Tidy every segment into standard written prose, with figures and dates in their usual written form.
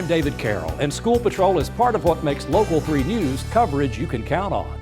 I'm David Carroll, and School Patrol is part of what makes Local 3 News coverage you can count on.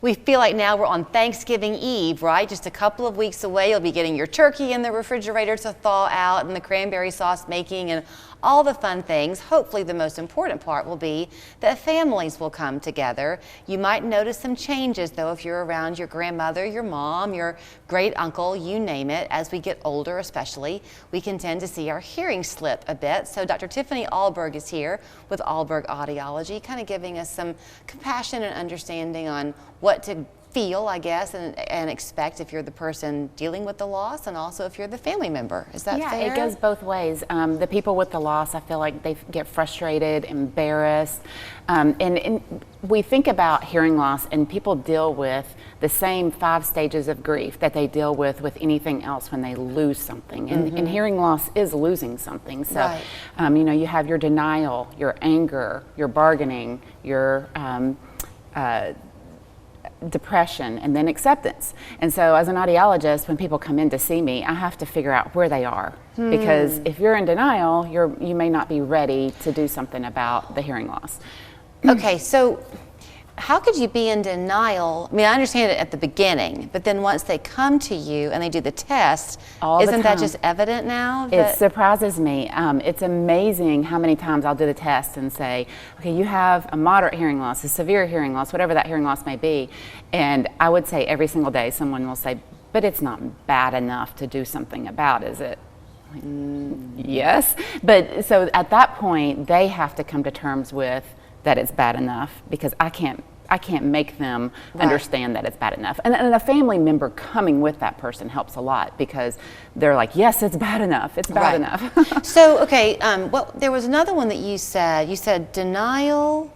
We feel like now we're on Thanksgiving Eve, right? Just a couple of weeks away. You'll be getting your turkey in the refrigerator to thaw out and the cranberry sauce making and all the fun things. Hopefully the most important part will be that families will come together. You might notice some changes though if you're around your grandmother, your mom, your great uncle, you name it. As we get older especially, we can tend to see our hearing slip a bit. So Dr. Tiffany Ahlberg is here with Ahlberg Audiology, kind of giving us some compassion and understanding on what to feel, I guess, and expect if you're the person dealing with the loss and also if you're the family member. Is that fair? Yeah, it goes both ways. The people with the loss, I feel like they get frustrated, embarrassed, and we think about hearing loss and people deal with the same 5 stages of grief that they deal with anything else when they lose something. And hearing loss is losing something. So, right. You know, you have your denial, your anger, your bargaining, your depression, and then acceptance. And so as an audiologist, when people come in to see me, I have to figure out where they are. Because if you're in denial, you may not be ready to do something about the hearing loss. Okay, so how could you be in denial? I mean, I understand it at the beginning, but then once they come to you and they do the test, isn't that just evident now? It surprises me. It's amazing how many times I'll do the test and say, okay, you have a moderate hearing loss, a severe hearing loss, whatever that hearing loss may be. And I would say every single day someone will say, but it's not bad enough to do something about, is it? Yes. But so at that point, they have to come to terms with that it's bad enough, because I can't make them understand that it's bad enough. And a family member coming with that person helps a lot, because they're like, yes, it's bad enough. It's bad enough. So, okay, well, there was another one that you said. You said denial,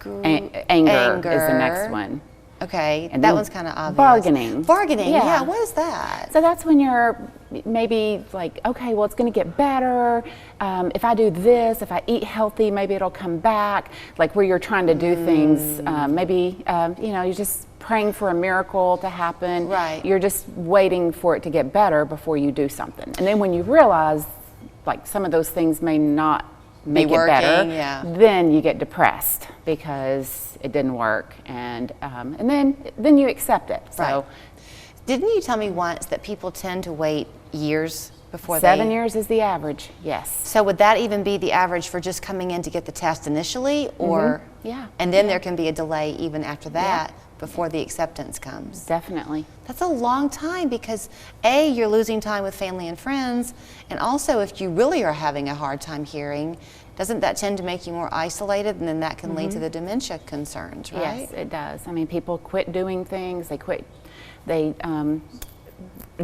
anger is the next one. Okay, and that one's kind of obvious. Bargaining. Bargaining, yeah, what is that? So that's when you're maybe like, okay, well, it's going to get better. If I do this, if I eat healthy, maybe it'll come back. Like where you're trying to do things, maybe, you know, you're just praying for a miracle to happen. Right. You're just waiting for it to get better before you do something. And then when you realize, like, some of those things may not make it better, then you get depressed because it didn't work, and then you accept it. So, didn't you tell me once that people tend to wait years before 7 years is the average? Yes. So would that even be the average for just coming in to get the test initially, or yeah, and then there can be a delay even after that before the acceptance comes? Definitely. That's a long time, because A, you're losing time with family and friends, and also if you really are having a hard time hearing, doesn't that tend to make you more isolated, and then that can lead to the dementia concerns, right? Yes, it does. I mean, people quit doing things, they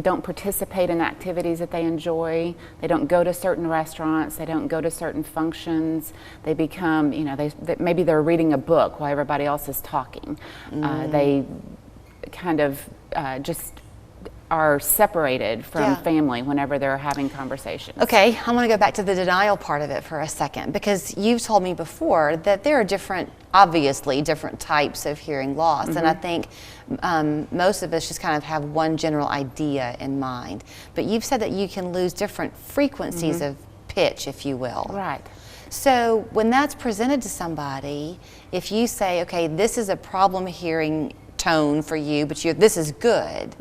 don't participate in activities that they enjoy, they don't go to certain restaurants, they don't go to certain functions, they become, you know, maybe they're reading a book while everybody else is talking. They kind of just are separated from family whenever they're having conversations. Okay, I want to go back to the denial part of it for a second, because you've told me before that there are obviously different types of hearing loss, and I think most of us just kind of have one general idea in mind. But you've said that you can lose different frequencies of pitch, if you will. Right. So when that's presented to somebody, if you say, okay, this is a problem hearing tone for you, but this is good,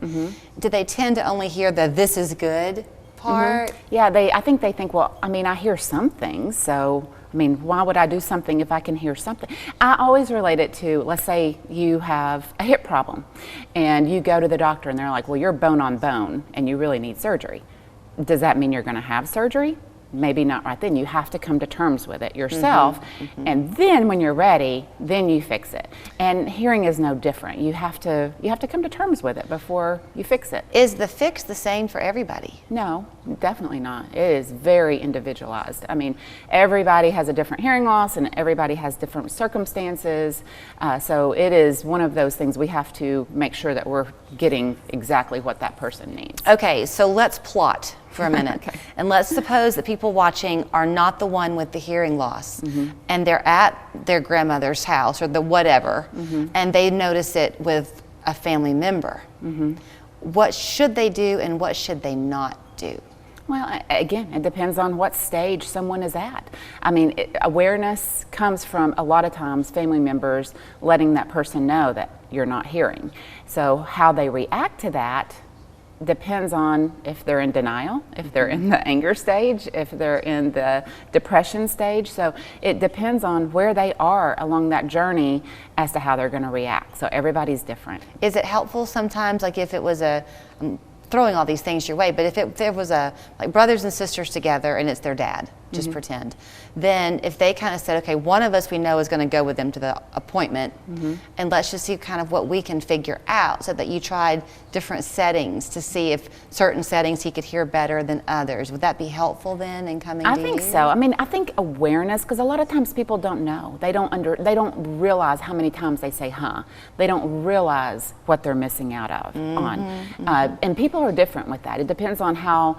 do they tend to only hear the this is good part? Yeah, I think they think, well, I mean, I hear some things, so I mean, why would I do something if I can hear something? I always relate it to, let's say you have a hip problem and you go to the doctor and they're like, well, you're bone on bone and you really need surgery. Does that mean you're going to have surgery? Maybe not right then. You have to come to terms with it yourself, and then when you're ready, then you fix it. And hearing is no different. You have to come to terms with it before you fix it. Is the fix the same for everybody? No, definitely not. It is very individualized. I mean, everybody has a different hearing loss, and everybody has different circumstances. So it is one of those things we have to make sure that we're getting exactly what that person needs. Okay, so let's plot for a minute. And let's suppose that people watching are not the one with the hearing loss, and they're at their grandmother's house or the whatever, and they notice it with a family member. What should they do and what should they not do? Well, again, it depends on what stage someone is at. I mean, awareness comes from a lot of times family members letting that person know that you're not hearing. So how they react to that depends on if they're in denial, if they're in the anger stage, if they're in the depression stage. So it depends on where they are along that journey as to how they're going to react. So everybody's different. Is it helpful sometimes, like if it was I'm throwing all these things your way, but if there was like brothers and sisters together and it's their dad, just pretend, then if they kind of said, okay, one of us we know is going to go with them to the appointment, and let's just see kind of what we can figure out, so that you tried different settings to see if certain settings he could hear better than others. Would that be helpful then in coming to you? I think so. I mean, I think awareness, because a lot of times people don't know. They don't realize how many times they say, huh. They don't realize what they're missing out on. And people are different with that. It depends on how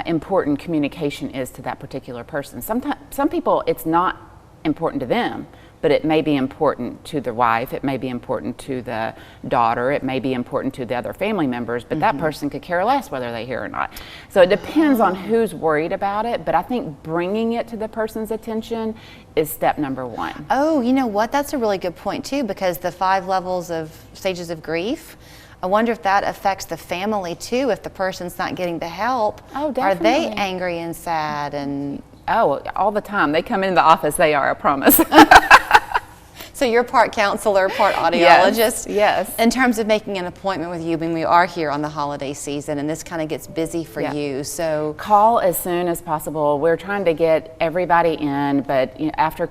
important communication is to that particular person. Some people, it's not important to them, but it may be important to the wife, it may be important to the daughter, it may be important to the other family members, but that person could care less whether they hear or not. So it depends on who's worried about it, but I think bringing it to the person's attention is step number one. Oh, you know what? That's a really good point too, because the 5 levels of stages of grief, I wonder if that affects the family too, if the person's not getting the help. Oh, Are definitely. they angry and sad and... Oh, all the time. They come into the office, they are, I promise. So you're part counselor, part audiologist. Yes. In terms of making an appointment with you, when we are here on the holiday season, and this kind of gets busy for you, so call as soon as possible. We're trying to get everybody in, but after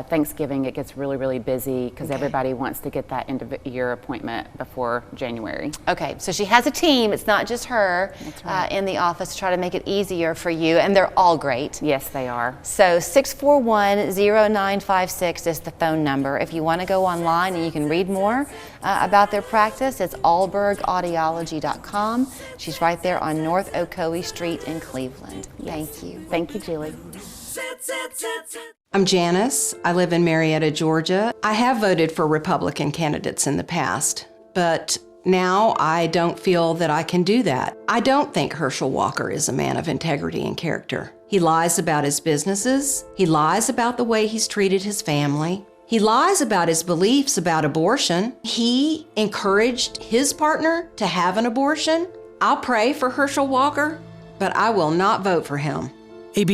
Thanksgiving, it gets really, really busy because everybody wants to get that end of year appointment before January. Okay, so she has a team. It's not just her in the office to try to make it easier for you, and they're all great. Yes, they are. So 641-0956 is the phone number. If you want to go online and you can read more about their practice, it's ahlbergaudiology.com. She's right there on North Ocoee Street in Cleveland. Thank you. Thank you, Julie. I'm Janice. I live in Marietta, Georgia. I have voted for Republican candidates in the past, but now I don't feel that I can do that. I don't think Herschel Walker is a man of integrity and character. He lies about his businesses. He lies about the way he's treated his family. He lies about his beliefs about abortion. He encouraged his partner to have an abortion. I'll pray for Herschel Walker, but I will not vote for him.